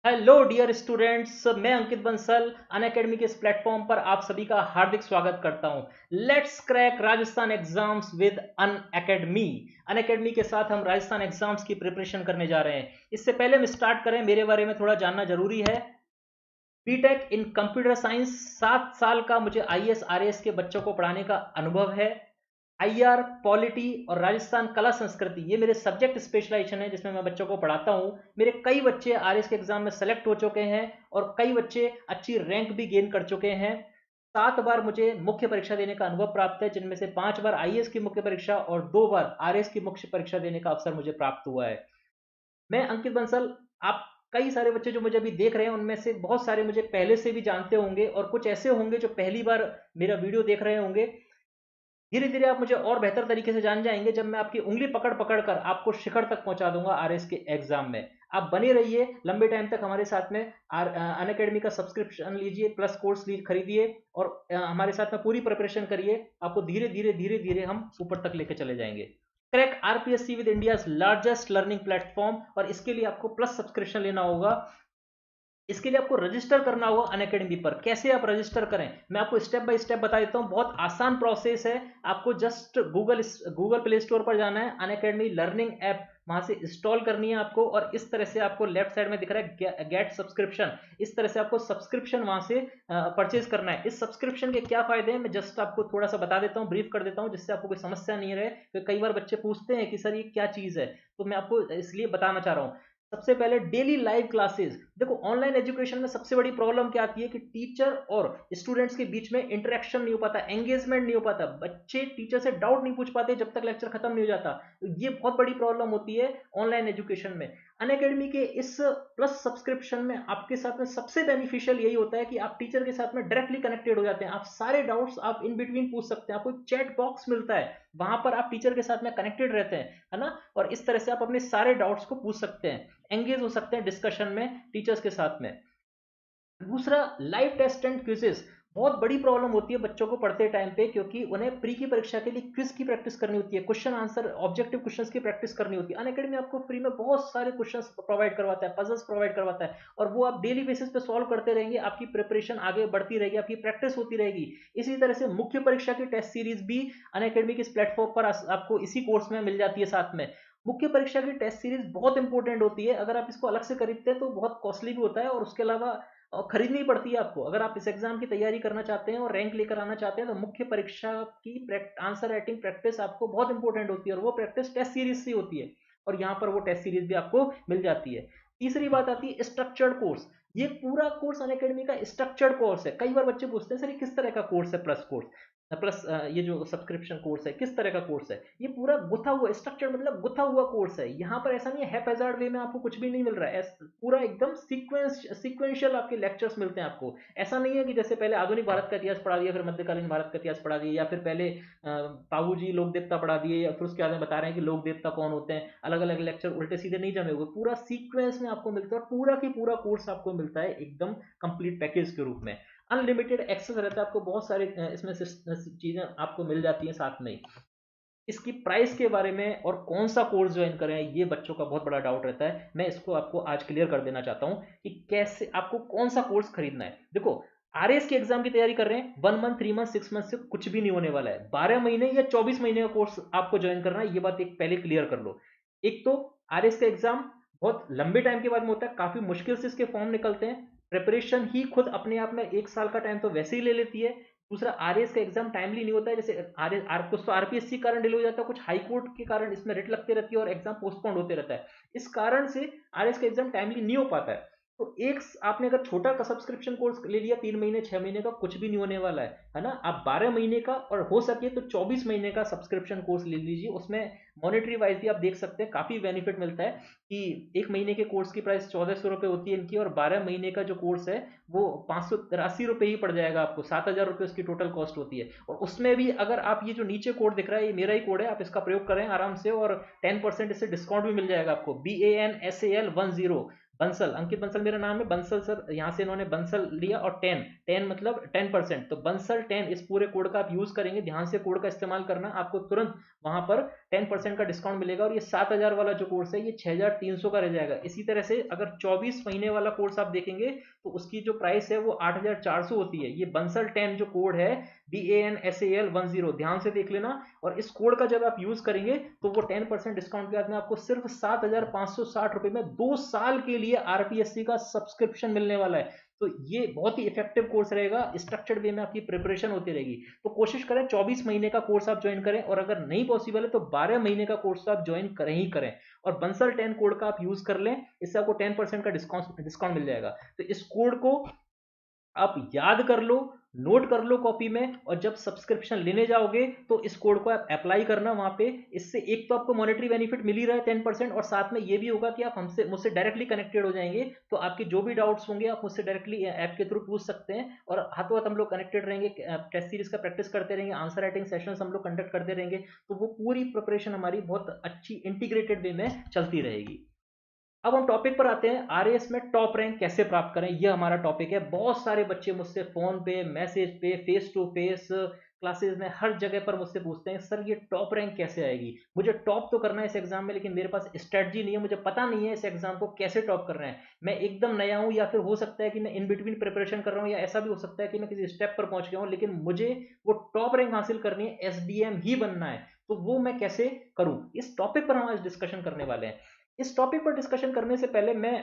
Hello dear students, मैं अंकित Bansal Unacademy के इस प्लेटफॉर्म पर आप सभी का हार्दिक स्वागत करता हूं। Let's crack Rajasthan exams with Unacademy के साथ हम राजस्थान एग्जाम्स की प्रिपरेशन करने जा रहे हैं। इससे पहले हम स्टार्ट करें, मेरे बारे में थोड़ा जानना जरूरी है। बीटेक इन कंप्यूटर साइंस, 7 साल का मुझे आईएएस आरएएस के बच्चों को पढ़ाने का अनुभव है। आईआर, पॉलिटी और राजस्थान कला संस्कृति ये मेरे सब्जेक्ट स्पेशलाइजेशन है जिसमें मैं बच्चों को पढ़ाता हूँ। मेरे कई बच्चे आरएएस के एग्जाम में सेलेक्ट हो चुके हैं और कई बच्चे अच्छी रैंक भी गेन कर चुके हैं। 7 बार मुझे मुख्य परीक्षा देने का अनुभव प्राप्त है, जिनमें से 5 बार आईएएस की मुख्य परीक्षा और 2 बार आरएएस की मुख्य परीक्षा देने का अवसर मुझे प्राप्त हुआ है। मैं अंकित बंसल, आप कई सारे बच्चे जो मुझे अभी देख रहे हैं उनमें से बहुत सारे मुझे पहले से भी जानते होंगे और कुछ ऐसे होंगे जो पहली बार मेरा वीडियो देख रहे होंगे। धीरे धीरे आप मुझे और बेहतर तरीके से जान जाएंगे जब मैं आपकी उंगली पकड़ पकड़ कर आपको शिखर तक पहुंचा दूंगा आरएस के एग्जाम में। आप बने रहिए लंबे टाइम तक हमारे साथ में। अनअकैडमी का सब्सक्रिप्शन लीजिए, प्लस कोर्स खरीदिए और हमारे साथ में पूरी प्रिपरेशन करिए। आपको धीरे धीरे धीरे धीरे हम ऊपर तक लेके चले जाएंगे। Crack RPSC with India largest learning platform, और इसके लिए आपको प्लस सब्सक्रिप्शन लेना होगा। इसके लिए आपको रजिस्टर करना होगा अनअकैडमी पर। कैसे आप रजिस्टर करें मैं आपको स्टेप बाय स्टेप बता देता हूं। बहुत आसान प्रोसेस है। आपको जस्ट गूगल प्ले स्टोर पर जाना है, अनअकैडमी लर्निंग ऐप वहां से इंस्टॉल करनी है आपको, और इस तरह से आपको लेफ्ट साइड में दिख रहा है गेट सब्सक्रिप्शन। इस तरह से आपको सब्सक्रिप्शन वहां से परचेज करना है। इस सब्सक्रिप्शन के क्या फायदे हैं मैं जस्ट आपको थोड़ा सा बता देता हूँ, ब्रीफ कर देता हूँ, जिससे आपको कोई समस्या नहीं रहे। क्योंकि कई बार बच्चे पूछते हैं कि सर ये क्या चीज है, तो मैं आपको इसलिए बताना चाह रहा हूँ। सबसे पहले डेली लाइव क्लासेस। देखो, ऑनलाइन एजुकेशन में सबसे बड़ी प्रॉब्लम क्या आती है कि टीचर और स्टूडेंट्स के बीच में इंटरेक्शन नहीं हो पाता, एंगेजमेंट नहीं हो पाता। बच्चे टीचर से डाउट नहीं पूछ पाते जब तक लेक्चर खत्म नहीं हो जाता। तो ये बहुत बड़ी प्रॉब्लम होती है ऑनलाइन एजुकेशन में। अनअकैडमी के इस प्लस सब्सक्रिप्शन में आपके साथ में सबसे बेनिफिशियल यही होता है कि आप टीचर के साथ में डायरेक्टली कनेक्टेड हो जाते हैं। आप सारे डाउट्स आप इन बिटवीन पूछ सकते हैं। आपको चैट बॉक्स मिलता है, वहां पर आप टीचर के साथ में कनेक्टेड रहते हैं, है ना। और इस तरह से आप अपने सारे डाउट्स को पूछ सकते हैं, एंगेज हो सकते हैं डिस्कशन में टीचर्स के साथ में। दूसरा, लाइव टेस्ट एंड क्विजेस। बहुत बड़ी प्रॉब्लम होती है बच्चों को पढ़ते टाइम पे, क्योंकि उन्हें प्री की परीक्षा के लिए क्विज की प्रैक्टिस करनी होती है, क्वेश्चन आंसर ऑब्जेक्टिव क्वेश्चंस की प्रैक्टिस करनी होती है। अनअकैडमी आपको फ्री में बहुत सारे क्वेश्चंस प्रोवाइड करवाता है, पजल्स प्रोवाइड करवाता है, और वो आप डेली बेसिस पे सॉल्व करते रहेंगे। आपकी प्रिपरेशन आगे बढ़ती रहेगी, आपकी प्रैक्टिस होती रहेगी। इसी तरह से मुख्य परीक्षा की टेस्ट सीरीज भी अनअकैडमी के इस प्लेटफॉर्म पर आपको इसी कोर्स में मिल जाती है साथ में। मुख्य परीक्षा की टेस्ट सीरीज बहुत इंपॉर्टेंट होती है। अगर आप इसको अलग से खरीदते हैं तो बहुत कॉस्टली भी होता है, और उसके अलावा खरीदनी पड़ती है आपको। अगर आप इस एग्जाम की तैयारी करना चाहते हैं और रैंक लेकर आना चाहते हैं तो मुख्य परीक्षा की आंसर राइटिंग प्रैक्टिस आपको बहुत इंपॉर्टेंट होती है, और वो प्रैक्टिस टेस्ट सीरीज से होती है, और यहाँ पर वो टेस्ट सीरीज भी आपको मिल जाती है। तीसरी बात आती है स्ट्रक्चर्ड कोर्स। ये पूरा कोर्स अनअकैडमी का स्ट्रक्चर्ड कोर्स है। कई बार बच्चे पूछते हैं सर ये किस तरह का कोर्स है, प्लस कोर्स प्लस ये जो सब्सक्रिप्शन कोर्स है किस तरह का कोर्स है। ये पूरा गुथा हुआ स्ट्रक्चर, मतलब गुथा हुआ कोर्स है। यहाँ पर ऐसा नहीं है हैप्पैज़ार्ड वे में आपको कुछ भी नहीं मिल रहा है। पूरा एकदम सीक्वेंशियल आपके लेक्चर्स मिलते हैं आपको। ऐसा नहीं है कि जैसे पहले आधुनिक भारत का इतिहास पढ़ा दिया, फिर मध्यकालीन भारत का इतिहास पढ़ा दिया, या फिर पहले ताऊ जी लोक देवता पढ़ा दिए, या फिर उसके बाद में बता रहे हैं कि लोक देवता कौन होते हैं। अलग अलग लेक्चर उल्टे सीधे नहीं जमे हुए, पूरा सीक्वेंस में आपको मिलता है, और पूरा की पूरा कोर्स आपको मिलता है एकदम कंप्लीट पैकेज के रूप में। अनलिमिटेड एक्सेस रहता है आपको, बहुत सारे इसमें चीजें आपको मिल जाती हैं साथ में। इसकी प्राइस के बारे में और कौन सा कोर्स ज्वाइन करें, ये बच्चों का बहुत बड़ा डाउट रहता है। मैं इसको आपको आज क्लियर कर देना चाहता हूं कि कैसे आपको कौन सा कोर्स खरीदना है। देखो, आरएस के एग्जाम की तैयारी कर रहे हैं, 1 मंथ 3 मंथ 6 मंथ से कुछ भी नहीं होने वाला है। 12 महीने या 24 महीने का कोर्स आपको ज्वाइन करना है, ये बात एक पहले क्लियर कर लो। एक तो आरएस का एग्जाम बहुत लंबे टाइम के बाद में होता है, काफी मुश्किल से इसके फॉर्म निकलते हैं। प्रिपरेशन ही खुद अपने आप में 1 साल का टाइम तो वैसे ही ले लेती है। दूसरा, आरएएस का एग्जाम टाइमली नहीं होता है। जैसे कुछ तो आरपीएससी कारण डिले हो जाता है, कुछ हाई कोर्ट के कारण इसमें रिट लगती रहती है और एग्जाम पोस्टपोन होते रहता है। इस कारण से आरएएस का एग्जाम टाइमली नहीं हो पाता है। तो एक आपने अगर छोटा का सब्सक्रिप्शन कोर्स ले लिया 3 महीने 6 महीने का, कुछ भी नहीं होने वाला है ना। आप 12 महीने का और हो सके तो 24 महीने का सब्सक्रिप्शन कोर्स ले लीजिए। उसमें मॉनेटरी वाइज भी आप देख सकते हैं काफी बेनिफिट मिलता है कि 1 महीने के कोर्स की प्राइस 1400 रुपये होती है इनकी, और 12 महीने का जो कोर्स है वो 583 रुपये ही पड़ जाएगा आपको। 7000 रुपये उसकी टोटल कॉस्ट होती है। और उसमें भी अगर आप ये जो नीचे कोड दिख रहा है, ये मेरा ही कोड है, आप इसका प्रयोग करें आराम से, और 10% इससे डिस्काउंट भी मिल जाएगा आपको। BANSAL10 बंसल, अंकित बंसल मेरा नाम है, बंसल सर, यहाँ से इन्होंने बंसल लिया और 10, 10 मतलब 10%, तो बंसल 10 इस पूरे कोड का आप यूज करेंगे, ध्यान से कोड का इस्तेमाल करना, आपको तुरंत वहां पर 10% का डिस्काउंट मिलेगा और ये 7,000 वाला जो कोर्स है ये 6,300 का रह जाएगा। इसी तरह से अगर 24 महीने वाला कोर्स आप देखेंगे तो उसकी जो प्राइस है वो 8,400 होती है। ये बंसल 10 जो कोड है, BANSAL10, ध्यान से देख लेना, और इस कोड का जब आप यूज करेंगे तो वो 10% डिस्काउंट के बाद में आपको सिर्फ 7,560 रुपए में 2 साल के लिए RPSC का सब्सक्रिप्शन मिलने वाला है। तो ये बहुत ही इफेक्टिव कोर्स रहेगा, स्ट्रक्चर्ड वे में आपकी प्रिपरेशन होती रहेगी। तो कोशिश करें 24 महीने का कोर्स आप ज्वाइन करें, और अगर नहीं पॉसिबल है तो 12 महीने का कोर्स आप ज्वाइन करें ही करें, और बंसल 10 कोड का आप यूज कर लें, इससे आपको 10% का डिस्काउंट मिल जाएगा। तो इस कोड को आप याद कर लो, नोट कर लो कॉपी में, और जब सब्सक्रिप्शन लेने जाओगे तो इस कोड को आप अप्लाई करना वहां पे। इससे एक तो आपको मॉनेटरी बेनिफिट मिल ही रहा है 10%, और साथ में ये भी होगा कि आप हमसे मुझसे डायरेक्टली कनेक्टेड हो जाएंगे, तो आपके जो भी डाउट्स होंगे आप मुझसे डायरेक्टली ऐप के थ्रू पूछ सकते हैं, और हाथों हाथ हम लोग कनेक्टेड रहेंगे, टेस्ट सीरीज का प्रैक्टिस करते रहेंगे, आंसर राइटिंग सेशंस हम लोग कंडक्ट करते रहेंगे, तो वो पूरी प्रिपरेशन हमारी बहुत अच्छी इंटीग्रेटेड वे में चलती रहेगी। अब हम टॉपिक पर आते हैं, आरएएस में टॉप रैंक कैसे प्राप्त करें, यह हमारा टॉपिक है। बहुत सारे बच्चे मुझसे फोन पे, मैसेज पे, फेस टू फेस क्लासेस में, हर जगह पर मुझसे पूछते हैं सर ये टॉप रैंक कैसे आएगी, मुझे टॉप तो करना है इस एग्जाम में, लेकिन मेरे पास स्ट्रेटजी नहीं है, मुझे पता नहीं है इस एग्जाम को कैसे टॉप करना है, मैं एकदम नया हूं, या फिर हो सकता है कि मैं इन बिटवीन प्रिपरेशन कर रहा हूं, या ऐसा भी हो सकता है कि मैं किसी स्टेप पर पहुंच गया हूं, लेकिन मुझे वो टॉप रैंक हासिल करनी है, एसडीएम ही बनना है, तो वो मैं कैसे करूं, इस टॉपिक पर हम आज डिस्कशन करने वाले हैं। इस टॉपिक पर डिस्कशन करने से पहले मैं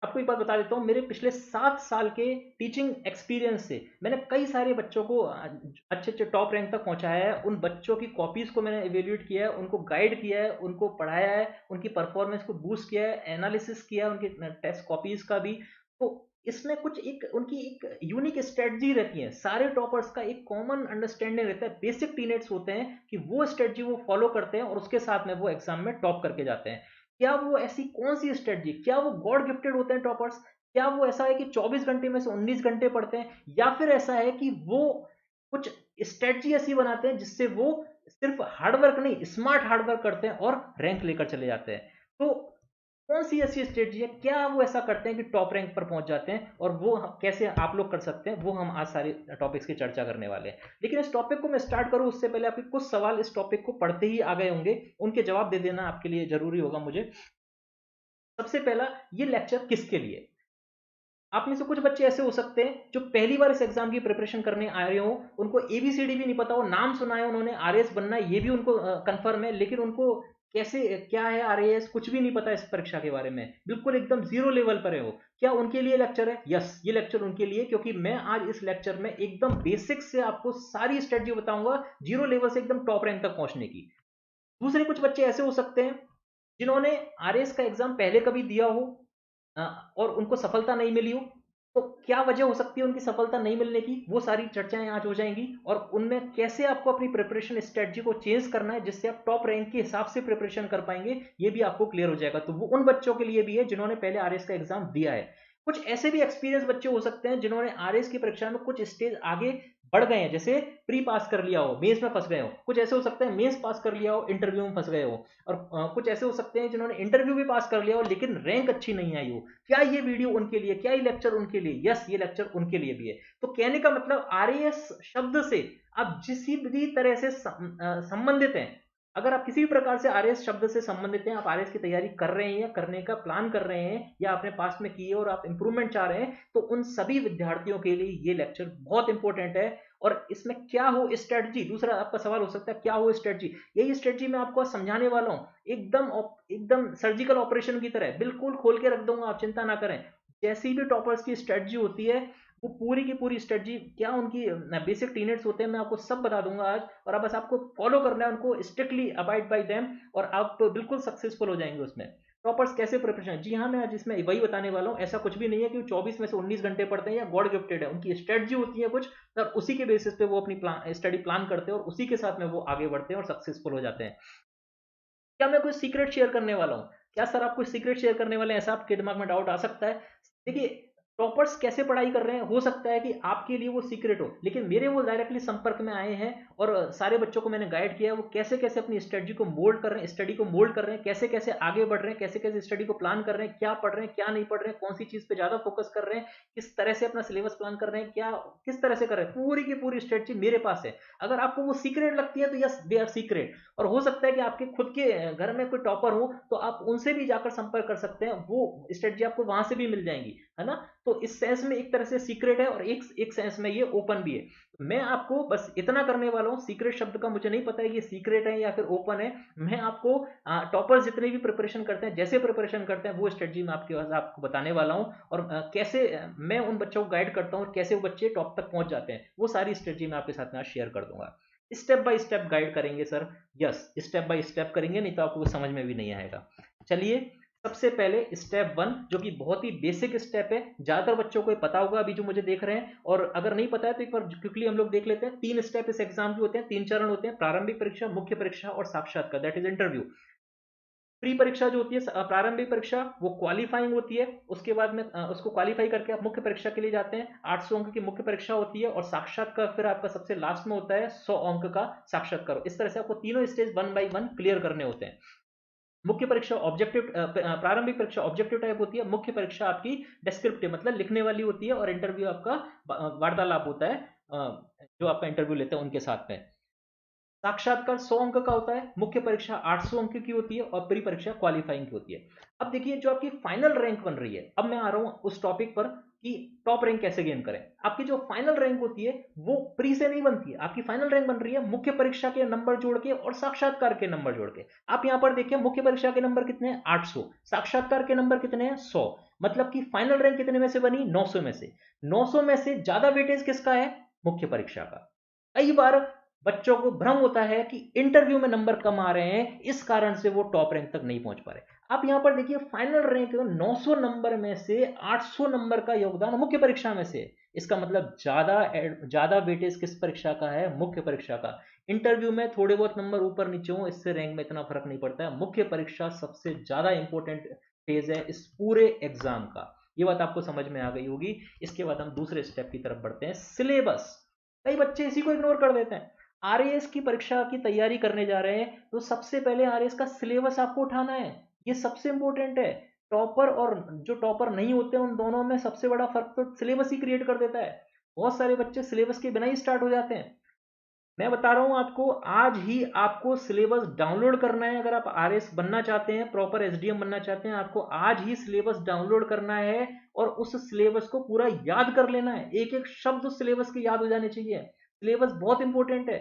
आपको एक बात बता देता हूँ, मेरे पिछले 7 साल के टीचिंग एक्सपीरियंस से मैंने कई सारे बच्चों को अच्छे अच्छे टॉप रैंक तक पहुंचाया है। उन बच्चों की कॉपीज को मैंने इवेल्युएट किया है, उनको गाइड किया है, उनको पढ़ाया है, उनकी परफॉर्मेंस को बूस्ट किया है, एनालिसिस किया है उनकी टेस्ट कॉपीज का भी। तो इसमें कुछ एक उनकी एक यूनिक स्ट्रेटजी रहती है, सारे टॉपर्स का एक कॉमन अंडरस्टैंडिंग रहता है, बेसिक टीनेट्स होते हैं कि वो स्ट्रेटजी वो फॉलो करते हैं और उसके साथ में वो एग्जाम में टॉप करके जाते हैं। क्या वो ऐसी कौन सी स्ट्रेटजी, क्या वो गॉड गिफ्टेड होते हैं टॉपर्स, क्या वो ऐसा है कि 24 घंटे में से 19 घंटे पढ़ते हैं, या फिर ऐसा है कि वो कुछ स्ट्रेटजी ऐसी बनाते हैं जिससे वो सिर्फ हार्डवर्क नहीं, स्मार्ट हार्डवर्क करते हैं और रैंक लेकर चले जाते हैं। तो कौन सी ऐसी स्ट्रेटजी है, क्या वो ऐसा करते हैं कि टॉप रैंक पर पहुंच जाते हैं, और वो कैसे आप लोग कर सकते हैं, वो हम आज सारे टॉपिक्स की चर्चा करने वाले हैं। लेकिन इस टॉपिक को मैं स्टार्ट करूं उससे पहले आपके कुछ सवाल इस टॉपिक को पढ़ते ही आ गए होंगे, उनके जवाब दे देना आपके लिए जरूरी होगा मुझे। सबसे पहला, ये लेक्चर किसके लिए? आप में से कुछ बच्चे ऐसे हो सकते हैं जो पहली बार इस एग्जाम की प्रिपरेशन करने आ रहे हो, उनको एबीसीडी भी नहीं पता हो, नाम सुना है उन्होंने, आरएएस बनना है ये भी उनको कंफर्म है, लेकिन उनको कैसे क्या है आरएएस कुछ भी नहीं पता इस परीक्षा के बारे में, बिल्कुल एकदम जीरो लेवल पर है हो। क्या उनके लिए लेक्चर है? यस, ये लेक्चर उनके लिए, क्योंकि मैं आज इस लेक्चर में एकदम बेसिक से आपको सारी स्ट्रेटजी बताऊंगा, जीरो लेवल से एकदम टॉप रैंक तक पहुंचने की। दूसरे कुछ बच्चे ऐसे हो सकते हैं जिन्होंने आरएएस का एग्जाम पहले कभी दिया हो और उनको सफलता नहीं मिली हो, तो क्या वजह हो सकती है उनकी सफलता नहीं मिलने की, वो सारी चर्चाएं आज हो जाएंगी, और उनमें कैसे आपको अपनी प्रिपरेशन स्ट्रेटजी को चेंज करना है जिससे आप टॉप रैंक के हिसाब से प्रिपरेशन कर पाएंगे, ये भी आपको क्लियर हो जाएगा। तो वो उन बच्चों के लिए भी है जिन्होंने पहले आरएस का एग्जाम दिया है। कुछ ऐसे भी एक्सपीरियंस बच्चे हो सकते हैं जिन्होंने आरएस की परीक्षा में कुछ स्टेज आगे बढ़ गए हैं, जैसे प्री पास कर लिया हो, मेंस में फंस गए हो, कुछ ऐसे हो सकते हैं मेंस पास कर लिया हो, इंटरव्यू में फंस गए हो, और कुछ ऐसे हो सकते हैं जिन्होंने इंटरव्यू भी पास कर लिया हो लेकिन रैंक अच्छी नहीं आई हो। क्या ये वीडियो उनके लिए, क्या ये लेक्चर उनके लिए? यस, ये लेक्चर उनके लिए भी है। तो कहने का मतलब आरएएस शब्द से आप जिस भी तरह से संबंधित हैं, अगर आप किसी भी प्रकार से आरएएस शब्द से संबंधित हैं, आप आरएएस की तैयारी कर रहे हैं या करने का प्लान कर रहे हैं, या आपने पास्ट में की है और आप इंप्रूवमेंट चाह रहे हैं, तो उन सभी विद्यार्थियों के लिए ये लेक्चर बहुत इंपॉर्टेंट है। और इसमें क्या हो स्ट्रेटजी, दूसरा आपका सवाल हो सकता है क्या हो स्ट्रेटजी, यही स्ट्रेटजी मैं आपको समझाने वाला हूं, एकदम एकदम सर्जिकल ऑपरेशन की तरह बिल्कुल खोल के रख दूंगा, आप चिंता ना करें। जैसी भी टॉपर्स की स्ट्रेटजी होती है, वो पूरी की पूरी स्ट्रेटजी, क्या उनकी बेसिक टीनेट्स होते हैं, मैं आपको सब बता दूंगा आज, और अब बस आपको फॉलो करना है, उनको स्ट्रिक्टली अबाइड बाय देम, और आप बिल्कुल सक्सेसफुल हो जाएंगे उसमें। टॉपर्स कैसे प्रिपरेशन, जी हाँ, मैं आज इसमें वही बताने वाला हूँ। ऐसा कुछ भी नहीं है कि 24 में से 19 घंटे पढ़ते हैं या गॉड गिफ्टेड है, उनकी स्ट्रेटजी होती है कुछ, और उसी के बेसिस पे वो अपनी स्टडी प्लान करते हैं और उसी के साथ में वो आगे बढ़ते हैं और सक्सेसफुल हो जाते हैं। क्या मैं कोई सीक्रेट शेयर करने वाला हूँ? क्या सर आप कोई सीक्रेट शेयर करने वाले हैं, ऐसा आपके दिमाग में डाउट आ सकता है? देखिए, टॉपर्स कैसे पढ़ाई कर रहे हैं, हो सकता है कि आपके लिए वो सीक्रेट हो, लेकिन मेरे वो डायरेक्टली संपर्क में आए हैं और सारे बच्चों को मैंने गाइड किया है, वो कैसे कैसे अपनी स्ट्रेटजी को मोल्ड कर रहे हैं, स्टडी को मोल्ड कर रहे हैं, कैसे कैसे आगे बढ़ रहे हैं, कैसे कैसे स्टडी को प्लान कर रहे हैं, क्या पढ़ रहे हैं क्या नहीं पढ़ रहे हैं, कौन सी चीज पे ज्यादा फोकस कर रहे हैं, किस तरह से अपना सिलेबस प्लान कर रहे हैं, क्या किस तरह से कर रहे हैं, पूरी की पूरी स्ट्रेटजी मेरे पास है। अगर आपको वो सीक्रेट लगती है तो यस, दे आर सीक्रेट। और हो सकता है कि आपके खुद के घर में कोई टॉपर हो, तो आप उनसे भी जाकर संपर्क कर सकते हैं, वो स्ट्रेटजी आपको वहां से भी मिल जाएंगी, है ना। तो इस सेंस में एक तरह से सीक्रेट है, और एक एक सेंस में ये ओपन भी है। मैं आपको बस इतना करने वाला हूँ, सीक्रेट शब्द का मुझे नहीं पता है ये सीक्रेट है या फिर ओपन है। मैं आपको टॉपर्स जितने भी प्रिपरेशन करते हैं, जैसे प्रिपरेशन करते हैं, वो स्ट्रेटजी मैं आपके पास आपको बताने वाला हूँ, और कैसे मैं उन बच्चों को गाइड करता हूँ और कैसे वो बच्चे टॉप तक पहुंच जाते हैं, वो सारी स्ट्रेटजी मैं आपके साथ में शेयर कर दूंगा। स्टेप बाय स्टेप गाइड करेंगे sir. Yes, step by step करेंगे, नहीं तो आपको समझ में भी नहीं आएगा। चलिए, सबसे पहले स्टेप वन, जो कि बहुत ही बेसिक स्टेप है, ज्यादातर बच्चों को ये पता होगा अभी जो मुझे देख रहे हैं, और अगर नहीं पता है तो एक बार क्विकली हम लोग देख लेते हैं। 3 स्टेप इस एग्जाम के होते हैं, 3 चरण होते हैं: प्रारंभिक परीक्षा, मुख्य परीक्षा और साक्षात्कार, दैट इज इंटरव्यू। प्री परीक्षा जो होती है, प्रारंभिक परीक्षा, वो क्वालिफाइंग होती है। उसके बाद में उसको क्वालिफाई करके आप मुख्य परीक्षा के लिए जाते हैं, 800 अंक की मुख्य परीक्षा होती है, और साक्षात्कार फिर आपका सबसे लास्ट में होता है 100 अंक का साक्षात्कार। इस तरह से आपको तीनों स्टेज 1 बाई 1 क्लियर करने होते हैं। मुख्य परीक्षा ऑब्जेक्टिव, प्रारंभिक परीक्षा ऑब्जेक्टिव टाइप होती है, मुख्य परीक्षा आपकी डिस्क्रिप्टिव मतलब लिखने वाली होती है, और इंटरव्यू आपका वार्तालाप होता है, जो आपका इंटरव्यू लेते हैं उनके साथ में। साक्षात्कार 100 अंक का होता है, मुख्य परीक्षा 800 अंक की होती है, और प्री परीक्षा क्वालिफाइंग की होती है। अब देखिए, जो आपकी फाइनल रैंक बन रही है, अब मैं आ रहा हूं उस टॉपिक पर कि टॉप रैंक कैसे गेन करें। आपकी जो फाइनल रैंक होती है वो प्री से नहीं बनती है, आपकी फाइनल रैंक बन रही है मुख्य परीक्षा के नंबर जोड़ के और साक्षात्कार के नंबर जोड़ के। आप यहां पर देखिए, मुख्य परीक्षा के नंबर कितने हैं, 800, साक्षात्कार के नंबर कितने हैं, 100। मतलब कि फाइनल रैंक कितने में से बनी, 900 में से। 900 में से ज्यादा वेटेज किसका है, मुख्य परीक्षा का। कई बार बच्चों को भ्रम होता है कि इंटरव्यू में नंबर कम आ रहे हैं, इस कारण से वो टॉप रैंक तक नहीं पहुंच पा रहे। आप यहां पर देखिए, फाइनल रैंक 900 नंबर में से 800 नंबर का योगदान मुख्य परीक्षा में से। इसका मतलब ज्यादा ज्यादा वेटेज किस परीक्षा का है, मुख्य परीक्षा का। इंटरव्यू में थोड़े बहुत नंबर ऊपर नीचे हो, इससे रैंक में इतना फर्क नहीं पड़ता है। मुख्य परीक्षा सबसे ज्यादा इंपॉर्टेंट फेज है इस पूरे एग्जाम का। ये बात आपको समझ में आ गई होगी। इसके बाद हम दूसरे स्टेप की तरफ बढ़ते हैं, सिलेबस। कई बच्चे इसी को इग्नोर कर देते हैं। आरएएस की परीक्षा की तैयारी करने जा रहे हैं, तो सबसे पहले आरएएस का सिलेबस आपको उठाना है, ये सबसे इंपॉर्टेंट है। टॉपर और जो टॉपर नहीं होते उन दोनों में सबसे बड़ा फर्क तो सिलेबस ही क्रिएट कर देता है। बहुत सारे बच्चे सिलेबस के बिना ही स्टार्ट हो जाते हैं। मैं बता रहा हूं आपको, आज ही आपको सिलेबस डाउनलोड करना है। अगर आप आरएस बनना चाहते हैं, प्रॉपर एसडीएम बनना चाहते हैं, आपको आज ही सिलेबस डाउनलोड करना है, और उस सिलेबस को पूरा याद कर लेना है। एक एक शब्द उस सिलेबस के याद हो जाने चाहिए। सिलेबस बहुत इंपॉर्टेंट है,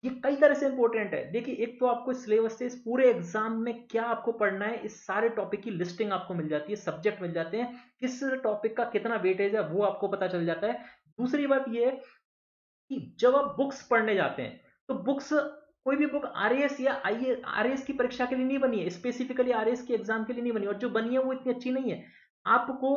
ये कई तरह से इंपॉर्टेंट है। देखिए, एक तो आपको सिलेबस से इस पूरे एग्जाम में क्या आपको पढ़ना है, इस सारे टॉपिक की लिस्टिंग आपको मिल जाती है, सब्जेक्ट मिल जाते हैं, किस टॉपिक का कितना वेटेज है वो आपको पता चल जाता है। दूसरी बात ये है कि जब आप बुक्स पढ़ने जाते हैं, तो बुक्स, कोई भी बुक आरएएस या आईए आरएएस की परीक्षा के लिए नहीं बनी है, स्पेसिफिकली आरएएस के एग्जाम के लिए नहीं बनी है, और जो बनी है वो इतनी अच्छी नहीं है। आपको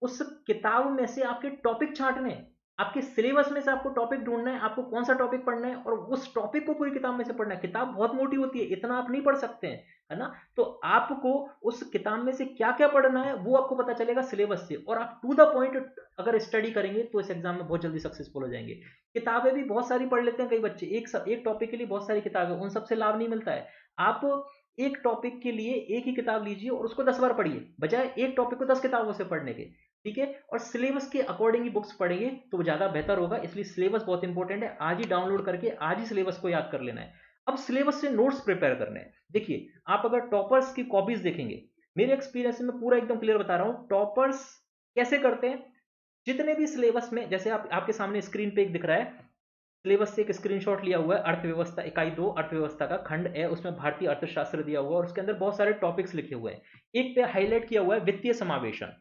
उस किताब में से आपके टॉपिक छांटने हैं, आपके सिलेबस में से आपको टॉपिक ढूंढना है, आपको कौन सा टॉपिक पढ़ना है, और उस टॉपिक को पूरी किताब में से पढ़ना है। किताब बहुत मोटी होती है, इतना आप नहीं पढ़ सकते हैं, है ना। तो आपको उस किताब में से क्या क्या पढ़ना है वो आपको पता चलेगा सिलेबस से, और आप टू द पॉइंट अगर स्टडी करेंगे तो इस एग्जाम में बहुत जल्दी सक्सेसफुल हो जाएंगे। किताबें भी बहुत सारी पढ़ लेते हैं कई बच्चे, एक टॉपिक के लिए बहुत सारी किताबें, उन सबसे लाभ नहीं मिलता है। आप एक टॉपिक के लिए एक ही किताब लीजिए और उसको 10 बार पढ़िए, बजाय एक टॉपिक को 10 किताबों से पढ़ने के। ठीक है, और सिलेबस के अकॉर्डिंग ही बुक्स पढ़ेंगे तो ज्यादा बेहतर होगा। इसलिए सिलेबस बहुत इंपॉर्टेंट है, आज ही डाउनलोड करके आज ही सिलेबस को याद कर लेना है। अब सिलेबस से नोट्स प्रिपेयर करने हैं। देखिए, आप अगर टॉपर्स की कॉपीज देखेंगे, मेरे एक्सपीरियंस में पूरा एकदम क्लियर बता रहा हूं, टॉपर्स कैसे करते हैं। जितने भी सिलेबस में, जैसे आपके सामने स्क्रीन पे एक दिख रहा है, सिलेबस से एक स्क्रीनशॉट लिया हुआ है, अर्थव्यवस्था इकाई 2 अर्थव्यवस्था का खंड है, उसमें भारतीय अर्थशास्त्र दिया हुआ है, और उसके अंदर बहुत सारे टॉपिक्स लिखे हुए हैं। एक पे हाईलाइट किया हुआ है वित्तीय समावेशन।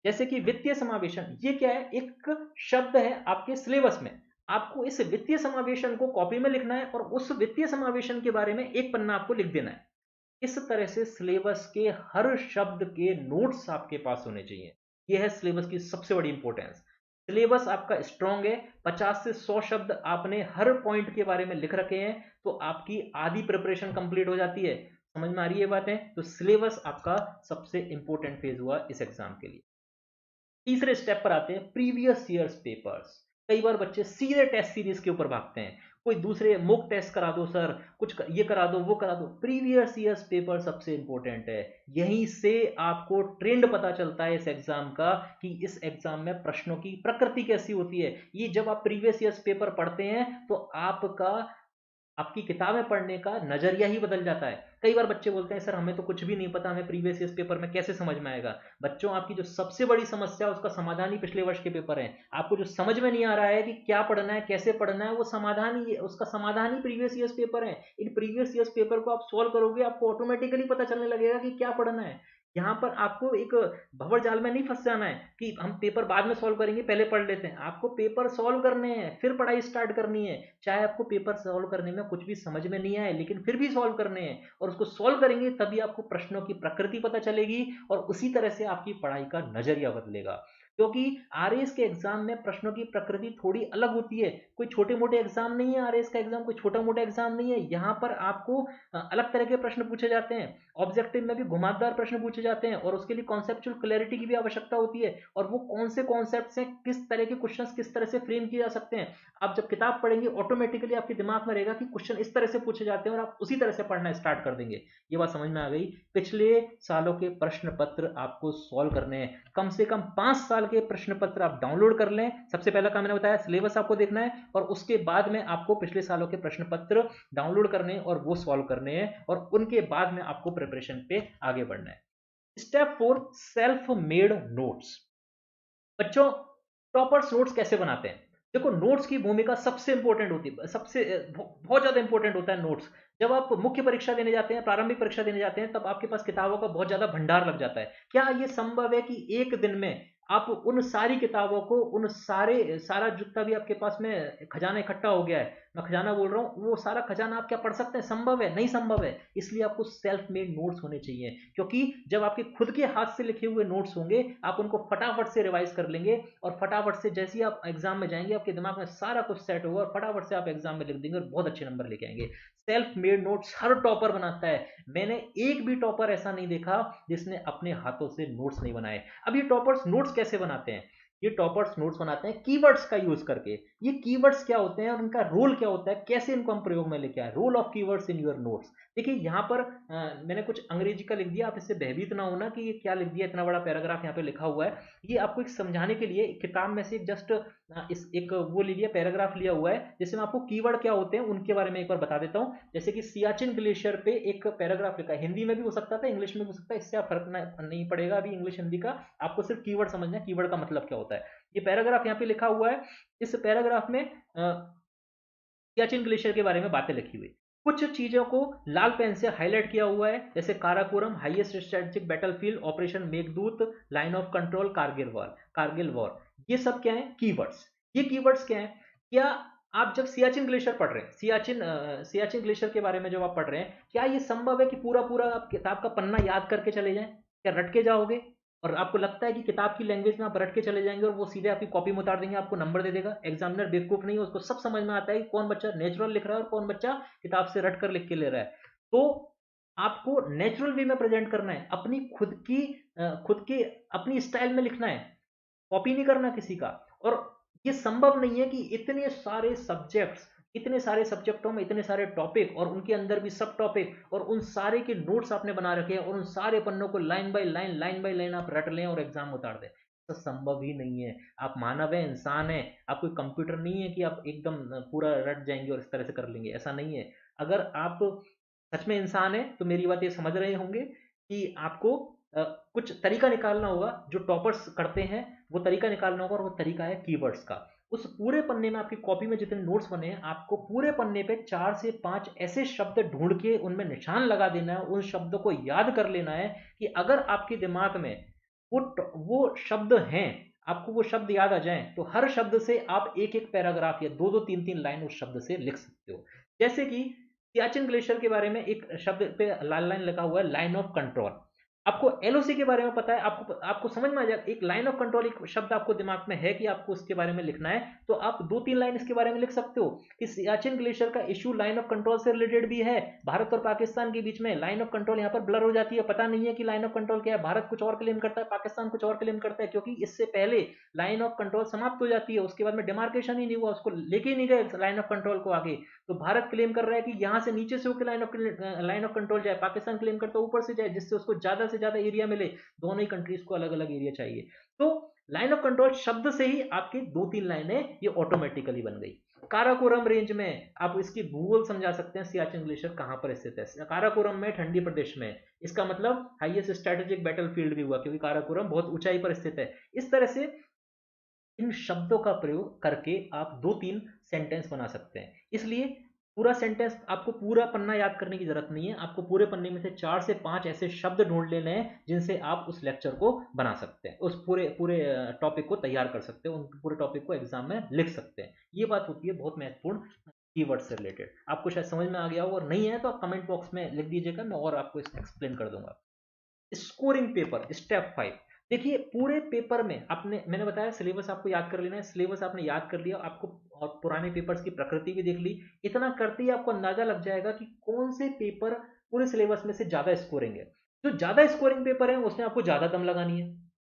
जैसे कि वित्तीय समावेशन ये क्या है, एक शब्द है आपके सिलेबस में। आपको इस वित्तीय समावेशन को कॉपी में लिखना है, और उस वित्तीय समावेशन के बारे में एक पन्ना आपको लिख देना है। इस तरह से सिलेबस के हर शब्द के नोट्स आपके पास होने चाहिए। यह है सिलेबस की सबसे बड़ी इंपॉर्टेंस। सिलेबस आपका स्ट्रांग है, 50 से 100 शब्द आपने हर पॉइंट के बारे में लिख रखे हैं, तो आपकी आधी प्रिपरेशन कंप्लीट हो जाती है। समझ में आ रही है बातें। तो सिलेबस आपका सबसे इंपॉर्टेंट फेज हुआ इस एग्जाम के लिए। तीसरे स्टेप पर आते हैं प्रीवियस ईयर्स पेपर्स। कई बार बच्चे सीधे टेस्ट सीरीज के ऊपर भागते हैं, कोई दूसरे मॉक टेस्ट करा दो सर, ये करा दो वो करा दो। प्रीवियस ईयर्स पेपर सबसे इंपॉर्टेंट है। यहीं से आपको ट्रेंड पता चलता है इस एग्जाम का कि इस एग्जाम में प्रश्नों की प्रकृति कैसी होती है। ये जब आप प्रीवियस ईयर्स पेपर पढ़ते हैं तो आपकी किताबें पढ़ने का नजरिया ही बदल जाता है। कई बार बच्चे बोलते हैं सर हमें तो कुछ भी नहीं पता, हमें प्रीवियस ईयर्स पेपर में कैसे समझ में आएगा। बच्चों, आपकी जो सबसे बड़ी समस्या है उसका समाधान ही पिछले वर्ष के पेपर है। आपको जो समझ में नहीं आ रहा है कि क्या पढ़ना है कैसे पढ़ना है, वो समाधान ही, उसका समाधान ही प्रीवियस ईयर्स पेपर है। इन प्रीवियस ईयर्स पेपर को आप सॉल्व करोगे, आपको ऑटोमेटिकली पता चलने लगेगा कि क्या पढ़ना है। यहाँ पर आपको एक भंवर जाल में नहीं फंस जाना है कि हम पेपर बाद में सॉल्व करेंगे पहले पढ़ लेते हैं। आपको पेपर सॉल्व करने हैं फिर पढ़ाई स्टार्ट करनी है। चाहे आपको पेपर सॉल्व करने में कुछ भी समझ में नहीं आए, लेकिन फिर भी सॉल्व करने हैं, और उसको सॉल्व करेंगे तभी आपको प्रश्नों की प्रकृति पता चलेगी और उसी तरह से आपकी पढ़ाई का नजरिया बदलेगा। क्योंकि आरएएस के एग्जाम में प्रश्नों की प्रकृति थोड़ी अलग होती है। कोई छोटे मोटे एग्जाम नहीं है आरएएस का एग्जाम, कोई छोटा मोटा एग्जाम नहीं है। यहाँ पर आपको अलग तरह के प्रश्न पूछे जाते हैं। ऑब्जेक्टिव में भी घुमावदार प्रश्न पूछे जाते हैं और उसके लिए कॉन्सेप्चुअल क्लैरिटी की भी आवश्यकता होती है। और वो कौन से कॉन्सेप्ट हैं, किस तरह के क्वेश्चंस किस तरह से फ्रेम किए जा सकते हैं, आप जब किताब पढ़ेंगे ऑटोमेटिकली आपके दिमाग में रहेगा कि क्वेश्चन इस तरह से पूछे जाते हैं और आप उसी तरह से पढ़ना स्टार्ट कर देंगे। ये बात समझ में आ गई। पिछले सालों के प्रश्न पत्र आपको सॉल्व करने हैं। कम से कम 5 साल के प्रश्न पत्र आप डाउनलोड कर लें। सबसे पहला काम मैंने बताया, सिलेबस आपको देखना है और उसके बाद में आपको पिछले सालों के प्रश्न पत्र डाउनलोड करने और वो सॉल्व करने हैं, और उनके बाद में आपको प्रिपरेशन पे आगे बढ़ना है। Step 4, self made notes. बच्चों, टॉपर्स नोट्स कैसे बनाते हैं? देखो, नोट्स की भूमिका सबसे इंपॉर्टेंट होती है, सबसे बहुत ज्यादा इंपॉर्टेंट होता है नोट्स। जब आप मुख्य परीक्षा देने जाते हैं, प्रारंभिक परीक्षा देने जाते हैं, तब आपके पास किताबों का बहुत ज्यादा भंडार लग जाता है। क्या ये संभव है कि एक दिन में आप उन सारी किताबों को, उन सारा जितना भी आपके पास में खजाना इकट्ठा हो गया है, मैं खजाना बोल रहा हूँ, वो सारा खजाना आप क्या पढ़ सकते हैं? संभव है? नहीं संभव है। इसलिए आपको सेल्फ मेड नोट्स होने चाहिए, क्योंकि जब आपके खुद के हाथ से लिखे हुए नोट्स होंगे, आप उनको फटाफट से रिवाइज कर लेंगे और फटाफट से जैसे ही आप एग्जाम में जाएंगे आपके दिमाग में सारा कुछ सेट होगा और फटाफट से आप एग्जाम में लिख देंगे और बहुत अच्छे नंबर लेके आएंगे। सेल्फ मेड नोट्स हर टॉपर बनाता है। मैंने एक भी टॉपर ऐसा नहीं देखा जिसने अपने हाथों से नोट्स नहीं बनाए। अब ये टॉपर्स नोट्स कैसे बनाते हैं? ये टॉपर्स नोट्स बनाते हैं कीवर्ड्स का यूज करके। ये कीवर्ड्स क्या होते हैं और उनका रोल क्या होता है, कैसे इनको हम प्रयोग में लेके आए? Role of keywords in your notes. देखिए, यहाँ पर मैंने कुछ अंग्रेजी का लिख दिया, आप इससे भयभीत ना होना कि ये क्या लिख दिया, इतना बड़ा पैराग्राफ यहाँ पे लिखा हुआ है। ये आपको एक समझाने के लिए किताब में से जस्ट इस एक वो ले लिया, पैराग्राफ लिया हुआ है, जिसमें आपको कीवर्ड क्या होते हैं उनके बारे में एक बार बता देता हूँ। जैसे कि सियाचिन ग्लेशियर पे एक पैराग्राफ लिखा है, हिंदी में भी हो सकता था, इंग्लिश में भी हो सकता है, इससे आप फर्क नहीं पड़ेगा अभी इंग्लिश हिंदी का। आपको सिर्फ कीवर्ड समझना है, कीवर्ड का मतलब क्या होता है। ये पैराग्राफ यहाँ पे लिखा हुआ है। इस पैराग्राफ में सियाचिन ग्लेशियर के बारे में बातें लिखी हुई। कुछ चीजों को लाल पेन से हाईलाइट किया हुआ है, जैसे Karakoram, highest strategic battlefield, operation Meghdoot, line of control, Kargil war. ये सब क्या है? कीवर्ड्स। ये कीवर्ड्स क्या है? क्या आप जब सियाचिन ग्लेशियर पढ़ रहे हैं, सियाचिन ग्लेशियर के बारे में जब आप पढ़ रहे हैं, क्या ये संभव है कि पूरा पूरा आप किताब का पन्ना याद करके चले जाएं? क्या रट के जाओगे? और आपको लगता है कि किताब की लैंग्वेज में आप रट के चले जाएंगे और वो सीधे आपकी कॉपी में उतार देंगे, आपको नंबर दे देगा? एग्जामिनर बेवकूफ नहीं है, उसको सब समझ में आता है कि कौन बच्चा नेचुरल लिख रहा है और कौन बच्चा किताब से रट कर लिख के ले रहा है। तो आपको नेचुरल वे में प्रेजेंट करना है, अपनी खुद की अपनी स्टाइल में लिखना है, कॉपी नहीं करना किसी का। और ये संभव नहीं है कि इतने सारे सब्जेक्टों में इतने सारे टॉपिक और उनके अंदर भी सब टॉपिक और उन सारे के नोट्स आपने बना रखे हैं और उन सारे पन्नों को लाइन बाय लाइन आप रट लें और एग्जाम उतार दें। तो संभव ही नहीं है। आप मानव है, इंसान है, आप कोई कंप्यूटर नहीं है कि आप एकदम पूरा रट जाएंगे और इस तरह से कर लेंगे, ऐसा नहीं है। अगर आप सच में इंसान है तो मेरी बात ये समझ रहे होंगे कि आपको कुछ तरीका निकालना होगा। जो टॉपर्स करते हैं वो तरीका निकालना होगा, और वो तरीका है कीवर्ड्स का। उस पूरे पन्ने में, आपकी कॉपी में जितने नोट्स बने हैं, आपको पूरे पन्ने पे 4 से 5 ऐसे शब्द ढूंढ के उनमें निशान लगा देना है, उन शब्दों को याद कर लेना है कि अगर आपके दिमाग में वो शब्द हैं, आपको वो शब्द याद आ जाएं, तो हर शब्द से आप एक एक पैराग्राफ या दो दो तीन तीन लाइन उस शब्द से लिख सकते हो। जैसे कि सियाचिन ग्लेशियर के बारे में एक शब्द पे लाल लाइन लगा हुआ है, लाइन ऑफ कंट्रोल। आपको एलओसी के बारे में पता है, आपको आपको समझ में आ जाए, एक लाइन ऑफ कंट्रोल, एक शब्द आपको दिमाग में है कि आपको उसके बारे में लिखना है, तो आप 2-3 लाइन इसके बारे में लिख सकते हो कि सियाचिन ग्लेशियर का इशू लाइन ऑफ कंट्रोल से रिलेटेड भी है। भारत और पाकिस्तान के बीच में लाइन ऑफ कंट्रोल यहाँ पर ब्लर हो जाती है, पता नहीं है कि लाइन ऑफ कंट्रोल क्या है, भारत कुछ और क्लेम करता है, पाकिस्तान कुछ और क्लेम करता है, क्योंकि इससे पहले लाइन ऑफ कंट्रोल समाप्त हो जाती है, उसके बाद में डिमार्केशन ही नहीं हुआ, उसको लेके ही नहीं गए लाइन ऑफ कंट्रोल को आगे। तो भारत क्लेम कर रहा है कि यहाँ से नीचे से होकर लाइन ऑफ कंट्रोल जाए, पाकिस्तान क्लेम करता है ऊपर से जाए, जिससे उसको ज्यादा से ज्यादा एरिया मिले। दोनों ही कंट्रीज को अलग अलग एरिया चाहिए। तो लाइन ऑफ कंट्रोल शब्द से ही आपकी 2-3 लाइनें ये ऑटोमेटिकली बन गई। काराकोरम रेंज में आप इसकी भूगोल समझा सकते हैं, सियाचिन ग्लेशियर कहां पर स्थित है, काराकोरम में ठंडी प्रदेश में, इसका मतलब हाईएस्ट स्ट्रेटेजिक बैटलफील्ड भी हुआ, क्योंकि काराकोरम बहुत ऊंचाई पर स्थित है। इस तरह से इन शब्दों का प्रयोग करके आप 2-3 सेंटेंस बना सकते हैं। इसलिए पूरा सेंटेंस, आपको पूरा पन्ना याद करने की जरूरत नहीं है, आपको पूरे पन्ने में से 4 से 5 ऐसे शब्द ढूंढ लेने हैं जिनसे आप उस लेक्चर को बना सकते हैं, उस पूरे पूरे टॉपिक को तैयार कर सकते हैं, उन पूरे टॉपिक को एग्जाम में लिख सकते हैं। ये बात होती है बहुत महत्वपूर्ण कीवर्ड से रिलेटेड। आपको शायद समझ में आ गया हो, और नहीं है तो आप कमेंट बॉक्स में लिख दीजिएगा, मैं और आपको इसमें एक्सप्लेन कर दूंगा। Scoring paper step 5। देखिए पूरे पेपर में आपने, मैंने बताया सिलेबस आपको याद कर लेना है, सिलेबस आपने याद कर लिया, आपको और पुराने पेपर्स की प्रकृति भी देख ली, इतना करते ही आपको अंदाजा लग जाएगा कि कौन से पेपर पूरे सिलेबस में से ज्यादा स्कोरिंग है। जो ज्यादा स्कोरिंग पेपर है उसमें आपको ज्यादा दम लगानी है,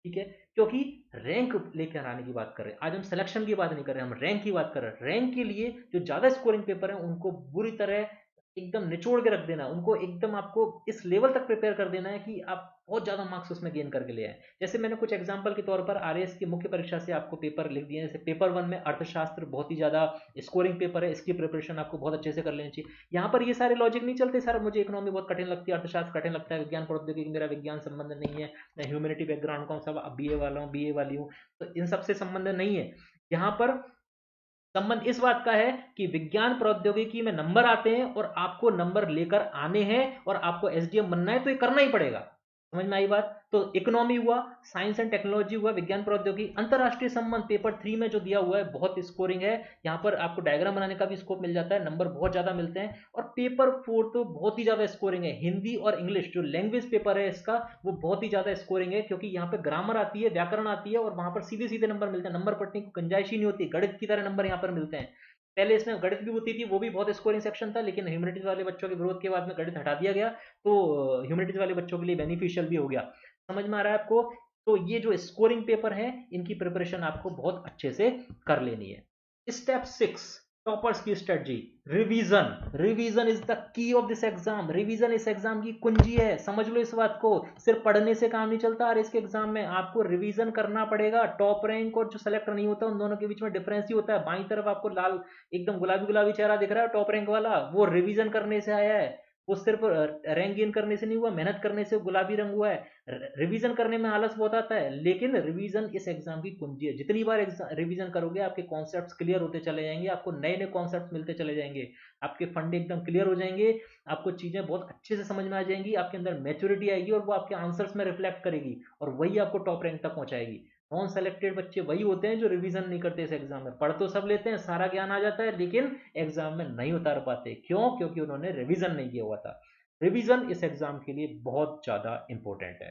ठीक है, क्योंकि रैंक लेकर आने की बात कर रहे हैं आज हम, सिलेक्शन की बात नहीं कर रहे हैं, हम रैंक की बात कर रहे हैं। रैंक के लिए जो ज्यादा स्कोरिंग पेपर है उनको बुरी तरह एकदम निचोड़ के रख देना, उनको एकदम आपको इस लेवल तक प्रिपेयर कर देना है कि आप बहुत ज्यादा मार्क्स उसमें गेन करके ले आए। जैसे मैंने कुछ एग्जांपल के तौर पर आरएएस की मुख्य परीक्षा से आपको पेपर लिख दिए, जैसे पेपर 1 में अर्थशास्त्र बहुत ही ज्यादा स्कोरिंग पेपर है, इसकी प्रिपरेशन आपको बहुत अच्छे से कर लेनी चाहिए। यहाँ पर ये सारे लॉजिक नहीं चलते, सर मुझे इकोनॉमी बहुत कठिन लगती है, अर्थशास्त्र कठिन लगता है, विज्ञान प्रौद्योगिकी मेरा विज्ञान संबंध नहीं है, मैं ह्यूमैनिटी बैकग्राउंड का हूँ, सब बीए वाला हूँ, बीए वाली हूँ, तो इन सबसे संबंध नहीं है। यहाँ पर संबंध इस बात का है कि विज्ञान प्रौद्योगिकी में नंबर आते हैं और आपको नंबर लेकर आने हैं, और आपको एसडीएम बनना है तो ये करना ही पड़ेगा। समझ में आई बात? तो इकोनॉमी हुआ, साइंस एंड टेक्नोलॉजी हुआ, विज्ञान प्रौद्योगिकी, अंतरराष्ट्रीय संबंध पेपर 3 में जो दिया हुआ है बहुत स्कोरिंग है, यहाँ पर आपको डायग्राम बनाने का भी स्कोप मिल जाता है, नंबर बहुत ज्यादा मिलते हैं। और पेपर 4 तो बहुत ही ज्यादा स्कोरिंग है, हिंदी और इंग्लिश जो लैंग्वेज पेपर है इसका, वो बहुत ही ज्यादा स्कोरिंग है, क्योंकि यहाँ पे ग्रामर आती है, व्याकरण आती है, और वहां पर सीधे सीधे नंबर मिलते हैं, नंबर पढ़ने की गुंजाइश ही नहीं होती, गणित की तरह नंबर यहाँ पर मिलते हैं। पहले इसमें गणित भी होती थी, वो भी बहुत स्कोरिंग सेक्शन था, लेकिन ह्यूमैनिटीज वाले बच्चों के विरोध के बाद में गणित हटा दिया गया, तो ह्यूमैनिटीज वाले बच्चों के लिए बेनिफिशियल भी हो गया। समझ में आ रहा है आपको? तो ये जो स्कोरिंग पेपर है इनकी प्रिपरेशन आपको बहुत अच्छे से कर लेनी है। स्टेप 6, टॉपर्स की strategy, revision. Revision is the key of this exam, revision इस एग्जाम की कुंजी है, समझ लो इस बात को। सिर्फ पढ़ने से काम नहीं चलता, और इसके एग्जाम में आपको रिवीजन करना पड़ेगा। टॉप रैंक और जो सेलेक्टर नहीं होता उन दोनों के बीच में डिफरेंस ही होता है। बाई तरफ आपको लाल एकदम गुलाबी गुलाबी चेहरा दिख रहा है टॉप रैंक वाला, वो रिवीजन करने से आया है, वो सिर्फ रैंक गेन करने से नहीं हुआ, मेहनत करने से गुलाबी रंग हुआ है। रिवीजन करने में आलस बहुत आता है, लेकिन रिवीजन इस एग्जाम की कुंजी है। जितनी बार रिवीजन करोगे आपके कॉन्सेप्ट्स क्लियर होते चले जाएंगे, आपको नए नए कॉन्सेप्ट्स मिलते चले जाएंगे, आपके फंडे एकदम क्लियर हो जाएंगे, आपको चीजें बहुत अच्छे से समझ में आ जाएंगी, आपके अंदर मैच्योरिटी आएगी, और वो आपके आंसर्स में रिफ्लेक्ट करेगी, और वही आपको टॉप रैंक तक पहुंचाएगी। नॉन सेलेक्टेड बच्चे वही होते हैं जो रिवीजन नहीं करते इस एग्जाम में, पढ़ तो सब लेते हैं, सारा ज्ञान आ जाता है, लेकिन एग्जाम में नहीं उतार पाते। क्यों? क्योंकि उन्होंने रिवीजन नहीं किया हुआ था। रिवीजन इस एग्जाम के लिए बहुत ज्यादा इंपॉर्टेंट है।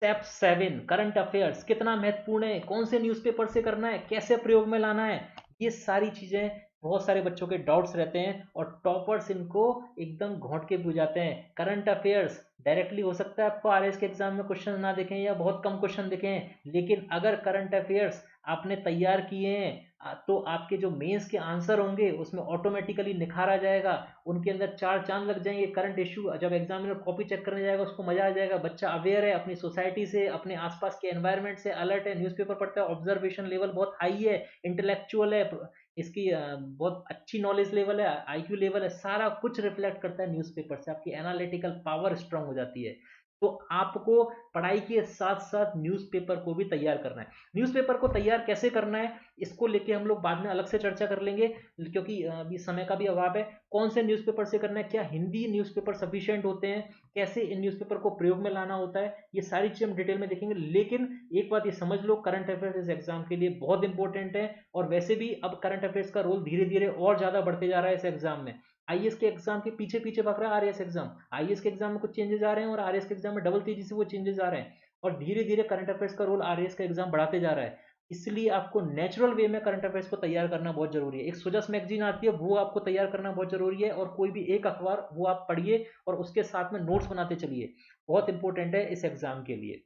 स्टेप 7, करंट अफेयर्स कितना महत्वपूर्ण है, कौन से न्यूज़पेपर से करना है, कैसे प्रयोग में लाना है, ये सारी चीजें बहुत सारे बच्चों के डाउट्स रहते हैं, और टॉपर्स इनको एकदम घोंट के बुझाते हैं। करंट अफेयर्स डायरेक्टली हो सकता है आपको आरएस के एग्जाम में क्वेश्चन ना दिखें या बहुत कम क्वेश्चन दिखें, लेकिन अगर करंट अफेयर्स आपने तैयार किए हैं तो आपके जो मेंस के आंसर होंगे उसमें ऑटोमेटिकली निखार आ जाएगा, उनके अंदर चार चांद लग जाएंगे। करंट इशू जब एग्जामिनर कॉपी चेक करने जाएगा उसको मजा आ जाएगा, बच्चा अवेयर है अपनी सोसाइटी से, अपने आसपास के एनवायरनमेंट से अलर्ट है, न्यूज़पेपर पढ़ता है, ऑब्जर्वेशन लेवल बहुत हाई है, इंटेलेक्चुअल है, इसकी बहुत अच्छी नॉलेज लेवल है, आईक्यू लेवल है, सारा कुछ रिफ्लेक्ट करता है न्यूज़पेपर से, आपकी एनालिटिकल पावर स्ट्रांग हो जाती है। तो आपको पढ़ाई के साथ साथ न्यूज़पेपर को भी तैयार करना है। न्यूज़पेपर को तैयार कैसे करना है इसको लेके हम लोग बाद में अलग से चर्चा कर लेंगे, क्योंकि अभी समय का भी अभाव है। कौन से न्यूज़पेपर से करना है, क्या हिंदी न्यूज़पेपर सफिशिएंट होते हैं, कैसे इन न्यूज़पेपर को प्रयोग में लाना होता है, ये सारी चीज़ हम डिटेल में देखेंगे। लेकिन एक बात ये समझ लो, करंट अफेयर्स इस एग्जाम के लिए बहुत इंपॉर्टेंट है, और वैसे भी अब करंट अफेयर्स का रोल धीरे धीरे और ज़्यादा बढ़ते जा रहा है इस एग्जाम में। आईएएस के एग्जाम के पीछे पीछे भाग रहा है आरएएस एग्जाम। आईएएस के एग्जाम में कुछ चेंजेस आ रहे हैं और आरएएस के एग्जाम में डबल तेजी से वो चेंजेस आ रहे हैं, और धीरे धीरे करंट अफेयर्स का रोल आरएएस का एग्जाम बढ़ाते जा रहा है। इसलिए आपको नेचुरल वे में करंट अफेयर्स को तैयार करना बहुत जरूरी है। एक सुजस मैगजीन आती है, वो आपको तैयार करना बहुत जरूरी है, और कोई भी एक अखबार वो आप पढ़िए और उसके साथ में नोट्स बनाते चलिए, बहुत इंपॉर्टेंट है इस एग्जाम के लिए।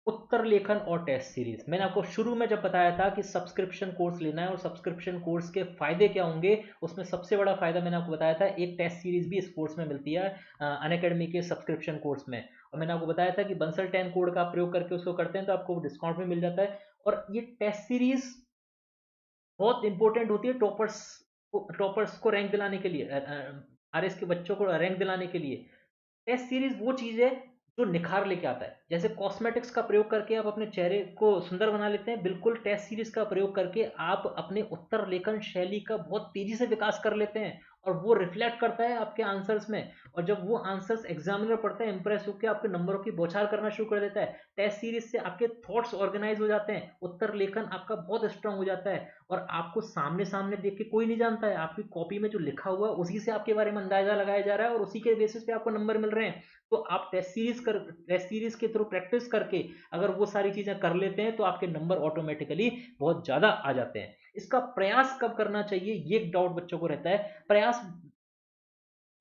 उत्तर लेखन और टेस्ट सीरीज, मैंने आपको शुरू में जब बताया था कि सब्सक्रिप्शन कोर्स लेना है और सब्सक्रिप्शन कोर्स के फायदे क्या होंगे, उसमें सबसे बड़ा फायदा मैंने आपको बताया था, एक टेस्ट सीरीज भी इस कोर्स में मिलती है अनअकैडमी के सब्सक्रिप्शन कोर्स में। और मैंने आपको बताया था कि बंसल 10 कोड का आप प्रयोग करके उसको करते हैं तो आपको डिस्काउंट भी मिल जाता है। और ये टेस्ट सीरीज बहुत इंपॉर्टेंट होती है टॉपर्स को रैंक दिलाने के लिए, आरएस के बच्चों को रैंक दिलाने के लिए। टेस्ट सीरीज वो चीज है जो निखार लेके आता है। जैसे कॉस्मेटिक्स का प्रयोग करके आप अपने चेहरे को सुंदर बना लेते हैं, बिल्कुल टेस्ट सीरीज का प्रयोग करके आप अपने उत्तर लेखन शैली का बहुत तेजी से विकास कर लेते हैं, और वो रिफ्लेक्ट करता है आपके आंसर्स में। और जब वो आंसर्स एग्जामिनर पढ़ता है, इंप्रेस होकर आपके नंबरों की बौछार करना शुरू कर देता है। टेस्ट सीरीज से आपके थॉट्स ऑर्गेनाइज हो जाते हैं, उत्तर लेखन आपका बहुत स्ट्रांग हो जाता है, और आपको सामने सामने देख के कोई नहीं जानता है, आपकी कॉपी में जो लिखा हुआ है उसी से आपके बारे में अंदाजा लगाया जा रहा है, और उसी के बेसिस पे आपको नंबर मिल रहे हैं। तो आप टेस्ट सीरीज के थ्रू प्रैक्टिस करके अगर वो सारी चीजें कर लेते हैं तो आपके नंबर ऑटोमेटिकली बहुत ज्यादा आ जाते हैं। इसका प्रयास कब करना चाहिए, ये एक डाउट बच्चों को रहता है। प्रयास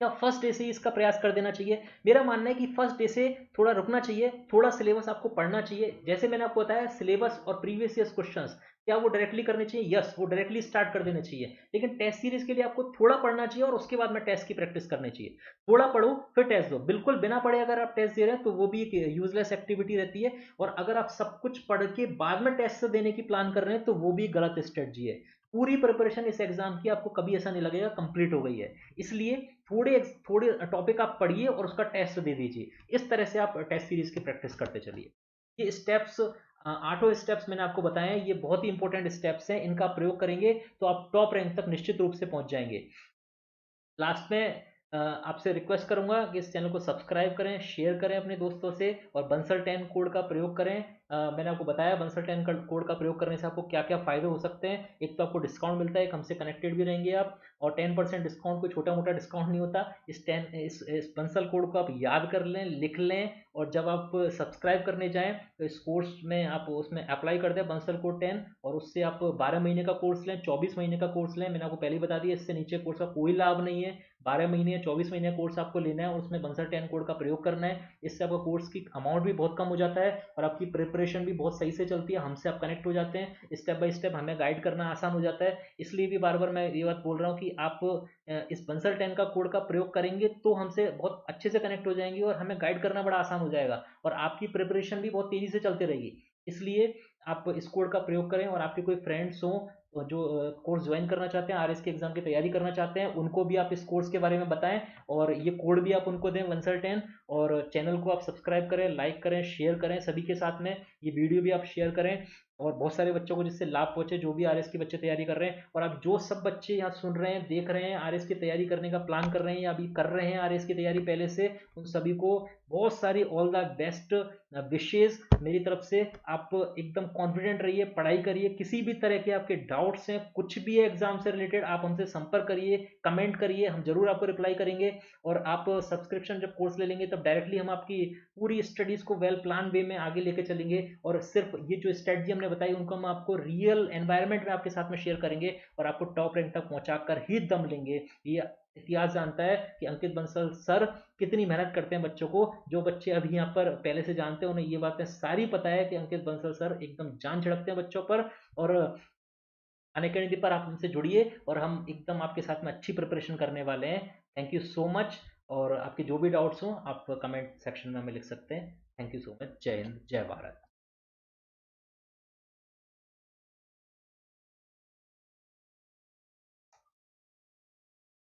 क्या फर्स्ट डे से ही इसका प्रयास कर देना चाहिए? मेरा मानना है कि फर्स्ट डे से थोड़ा रुकना चाहिए, थोड़ा सिलेबस आपको पढ़ना चाहिए। जैसे मैंने आपको बताया, सिलेबस और प्रीवियस ईयर्स क्वेश्चंस क्या वो डायरेक्टली करने चाहिए? यस, वो डायरेक्टली स्टार्ट कर देने चाहिए। लेकिन टेस्ट सीरीज के लिए आपको थोड़ा पढ़ना चाहिए और उसके बाद में टेस्ट की प्रैक्टिस करनी चाहिए। थोड़ा पढ़ो फिर टेस्ट दो, बिल्कुल बिना पढ़े अगर आप टेस्ट दे रहे हैं तो वो भी एक यूजलेस एक्टिविटी रहती है। और अगर आप सब कुछ पढ़ के बाद में टेस्ट देने की प्लान कर रहे हैं तो वो भी गलत स्ट्रेटजी है। पूरी प्रिपरेशन इस एग्जाम की आपको कभी ऐसा नहीं लगेगा कंप्लीट हो गई है। इसलिए थोड़े थोड़े टॉपिक आप पढ़िए और उसका टेस्ट दे दीजिए। इस तरह से आप टेस्ट सीरीज की प्रैक्टिस करते चलिए। ये स्टेप्स, आठों स्टेप्स मैंने आपको बताए हैं, ये बहुत ही इंपॉर्टेंट स्टेप्स हैं। इनका प्रयोग करेंगे तो आप टॉप रैंक तक निश्चित रूप से पहुंच जाएंगे। लास्ट में आपसे रिक्वेस्ट करूंगा कि इस चैनल को सब्सक्राइब करें, शेयर करें अपने दोस्तों से, और बंसल 10 कोड का प्रयोग करें। मैंने आपको बताया बंसल 10 कोड का प्रयोग करने से आपको क्या क्या फायदे हो सकते हैं। एक तो आपको डिस्काउंट मिलता है, एक हमसे कनेक्टेड भी रहेंगे आप, और 10% डिस्काउंट कोई छोटा मोटा डिस्काउंट नहीं होता। इस बंसल कोड को आप याद कर लें, लिख लें, और जब आप सब्सक्राइब करने जाएं तो इस कोर्स में आप उसमें अप्लाई कर दें बंसल कोड 10, और उससे आप 12 महीने का कोर्स लें, 24 महीने का कोर्स लें। मैंने आपको पहले ही बता दिया, इससे नीचे कोर्स का कोई लाभ नहीं है। 12 महीने या 24 महीने कोर्स आपको लेना है और उसमें बंसल 10 कोड का प्रयोग करना है। इससे आपका कोर्स की अमाउंट भी बहुत कम हो जाता है और आपकी प्रिपरेशन भी बहुत सही से चलती है। हमसे आप कनेक्ट हो जाते हैं, स्टेप बाय स्टेप हमें गाइड करना आसान हो जाता है। इसलिए भी बार बार मैं ये बात बोल रहा हूँ कि आप इस बंसल 10 का कोड का प्रयोग करेंगे तो हमसे बहुत अच्छे से कनेक्ट हो जाएंगे और हमें गाइड करना बड़ा आसान हो जाएगा, और आपकी प्रिपरेशन भी बहुत तेजी से चलती रहेगी। इसलिए आप इस कोड का प्रयोग करें, और आपके कोई फ्रेंड्स हों जो कोर्स ज्वाइन करना चाहते हैं, आरएस के एग्जाम की तैयारी करना चाहते हैं, उनको भी आप इस कोर्स के बारे में बताएं, और ये कोड भी आप उनको दें बंसल 10। और चैनल को आप सब्सक्राइब करें, लाइक करें, शेयर करें सभी के साथ में। ये वीडियो भी आप शेयर करें और बहुत सारे बच्चों को जिससे लाभ पहुंचे, जो भी आरएस के बच्चे तैयारी कर रहे हैं। और आप जो सब बच्चे यहाँ सुन रहे हैं, देख रहे हैं, आरएस की तैयारी करने का प्लान कर रहे हैं या अभी कर रहे हैं आरएस की तैयारी पहले से, उन सभी को बहुत सारी ऑल द बेस्ट विशेष मेरी तरफ से। आप एकदम कॉन्फिडेंट रहिए, पढ़ाई करिए, किसी भी तरह के आपके डाउट्स हैं, कुछ भी है एग्जाम से रिलेटेड, आप हमसे संपर्क करिए, कमेंट करिए, हम जरूर आपको रिप्लाई करेंगे। और आप सब्सक्रिप्शन जब कोर्स ले लेंगे तब डायरेक्टली हम आपकी पूरी स्टडीज को वेल प्लान वे में आगे लेके चलेंगे, और सिर्फ ये जो स्ट्रेटजी हमने बताई उनको हम आपको रियल एनवायरनमेंट में आपके साथ में शेयर करेंगे, और आपको टॉप रैंक तक पहुंचाकर ही दम लेंगे। ये इतिहास जानता है कि अंकित बंसल सर कितनी मेहनत करते हैं बच्चों को। जो बच्चे अभी यहाँ पर पहले से जानते हैं उन्हें ये बातें सारी पता है कि अंकित बंसल सर एकदम जान छिड़कते हैं बच्चों पर। और अनअकैडमी पर आप हमसे जुड़िए और हम एकदम आपके साथ में अच्छी प्रिपरेशन करने वाले हैं। Thank you so much. और आपके जो भी डाउट्स हों आप कमेंट सेक्शन में हमें लिख सकते हैं। Thank you so much. जय हिंद, जय भारत।